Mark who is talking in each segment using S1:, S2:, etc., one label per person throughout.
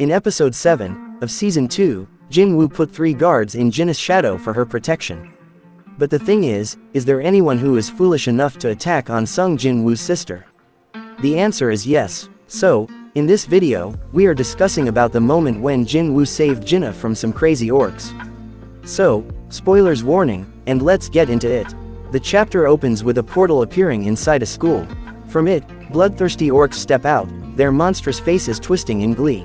S1: In episode 7 of season 2, Jin Woo put 3 guards in Jinah's shadow for her protection. But the thing is there anyone who is foolish enough to attack on Sung Jin Woo's sister? The answer is yes. So, in this video, we are discussing about the moment when Jin Woo saved Jinah from some crazy orcs. So, spoilers warning, and let's get into it. The chapter opens with a portal appearing inside a school. From it, bloodthirsty orcs step out, their monstrous faces twisting in glee.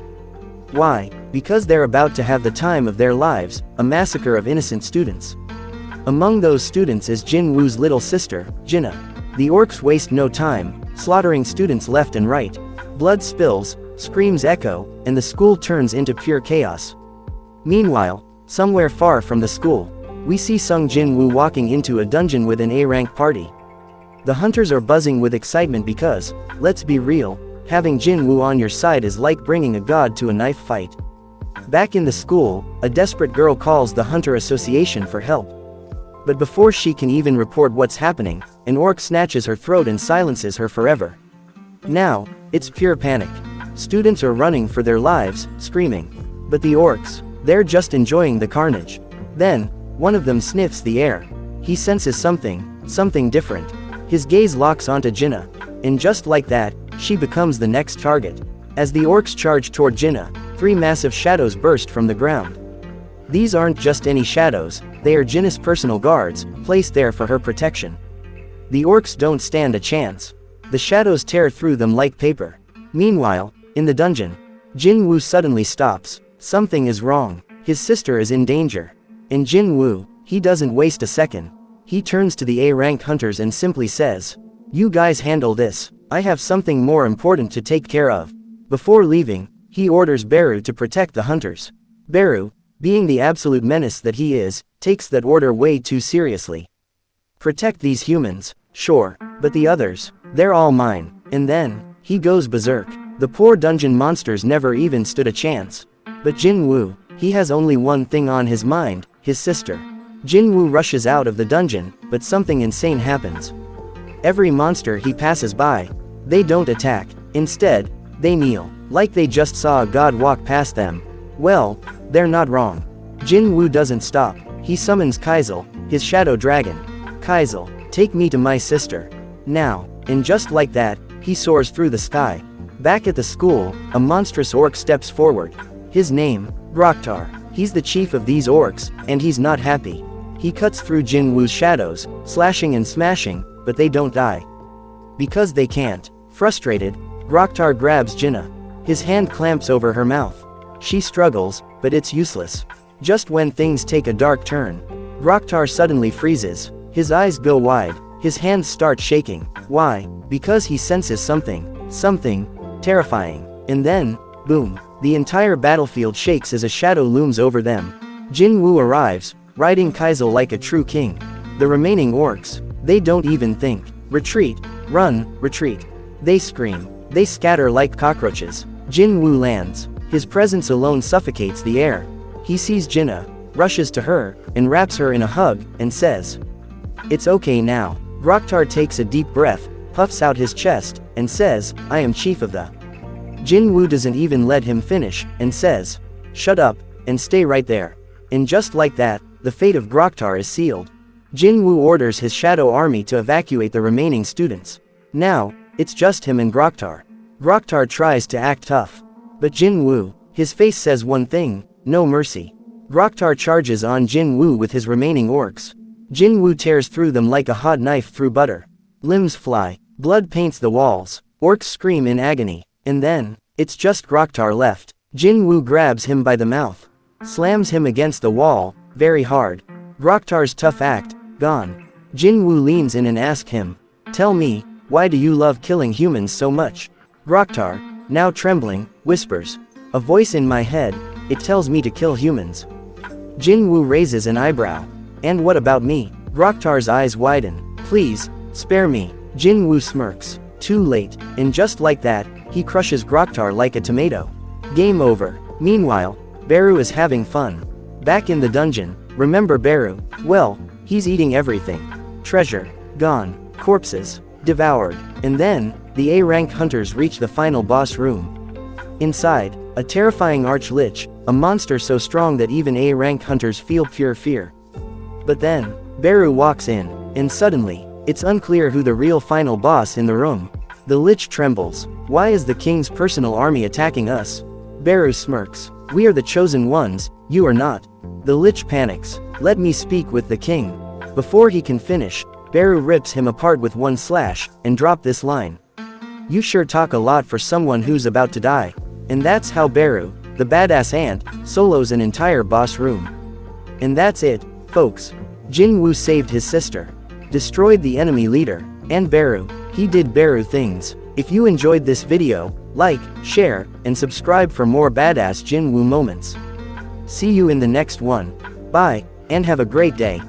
S1: Why? Because they're about to have the time of their lives, a massacre of innocent students. Among those students is Jin Woo's little sister, Jinah. The orcs waste no time, slaughtering students left and right. Blood spills, screams echo, and the school turns into pure chaos. Meanwhile, somewhere far from the school, we see Sung Jin Woo walking into a dungeon with an A-rank party. The hunters are buzzing with excitement because, let's be real, having Jin Woo on your side is like bringing a god to a knife fight. Back in the school, a desperate girl calls the Hunter Association for help. But before she can even report what's happening, an orc snatches her throat and silences her forever. Now, it's pure panic. Students are running for their lives, screaming. But the orcs, they're just enjoying the carnage. Then, one of them sniffs the air. He senses something different. His gaze locks onto Jinah, and just like that, she becomes the next target. As the orcs charge toward Jinah, 3 massive shadows burst from the ground. These aren't just any shadows, they are Jinah's personal guards, placed there for her protection. The orcs don't stand a chance. The shadows tear through them like paper. Meanwhile, in the dungeon, Jin Woo suddenly stops. Something is wrong. His sister is in danger. And Jin Woo, he doesn't waste a second. He turns to the A-rank hunters and simply says, "You guys handle this. I have something more important to take care of." Before leaving, he orders Beru to protect the hunters. Beru, being the absolute menace that he is, takes that order way too seriously. Protect these humans, sure, but the others, they're all mine. And then, he goes berserk. The poor dungeon monsters never even stood a chance. But Jin Woo, he has only one thing on his mind, his sister. Jin Woo rushes out of the dungeon, but something insane happens. Every monster he passes by, they don't attack. Instead, they kneel, like they just saw a god walk past them. Well, they're not wrong. Jin Woo doesn't stop. He summons Kaizel, his shadow dragon. "Kaizel, take me to my sister. Now." And just like that, he soars through the sky. Back at the school, a monstrous orc steps forward. His name, Groctar. He's the chief of these orcs, and he's not happy. He cuts through Jin Woo's shadows, slashing and smashing, but they don't die. Because they can't. Frustrated, Groctar grabs Jinah. His hand clamps over her mouth. She struggles, but it's useless. Just when things take a dark turn, Groctar suddenly freezes. His eyes go wide, his hands start shaking. Why? Because he senses something terrifying. And then, boom, the entire battlefield shakes as a shadow looms over them. Jin Woo arrives, riding Kaizel like a true king. The remaining orcs, they don't even think. Retreat, run, retreat. They scream, they scatter like cockroaches. Jin Woo lands. His presence alone suffocates the air. He sees Jinah, rushes to her, and wraps her in a hug, and says, "It's okay now." Groctar takes a deep breath, puffs out his chest, and says, "I am chief of the." Jin Woo doesn't even let him finish, and says, "Shut up, and stay right there." And just like that, the fate of Groctar is sealed. Jin Woo orders his shadow army to evacuate the remaining students. Now, it's just him and Groctar. Groctar tries to act tough. But Jin Woo, his face says one thing, no mercy. Groctar charges on Jin Woo with his remaining orcs. Jin Woo tears through them like a hot knife through butter. Limbs fly, blood paints the walls, orcs scream in agony. And then, it's just Groctar left. Jin Woo grabs him by the mouth, slams him against the wall, very hard. Groctar's tough act, gone. Jin Woo leans in and asks him, "Tell me, why do you love killing humans so much?" Groctar, now trembling, whispers, "A voice in my head, it tells me to kill humans." Jin Woo raises an eyebrow. "And what about me?" Groctar's eyes widen. "Please, spare me." Jin Woo smirks. Too late, and just like that, he crushes Groctar like a tomato. Game over. Meanwhile, Beru is having fun. Back in the dungeon, remember Beru? Well, he's eating everything. Treasure, gone. Corpses, devoured. And then, the A-rank hunters reach the final boss room. Inside, A terrifying arch-lich, a monster so strong that even A-rank hunters feel pure fear. But then, Beru walks in, and suddenly, it's unclear who the real final boss in the room. The Lich trembles. Why is the king's personal army attacking us? Beru smirks. We are the chosen ones, you are not. The Lich panics. Let me speak with the king. Before he can finish, Beru rips him apart with one slash, and drop this line. You sure talk a lot for someone who's about to die. And that's how Beru, the badass ant, solos an entire boss room. And that's it, folks. Jin Woo saved his sister, destroyed the enemy leader, and Beru, he did Beru things. If you enjoyed this video, like, share, and subscribe for more badass Jin Woo moments. See you in the next one. Bye, and have a great day.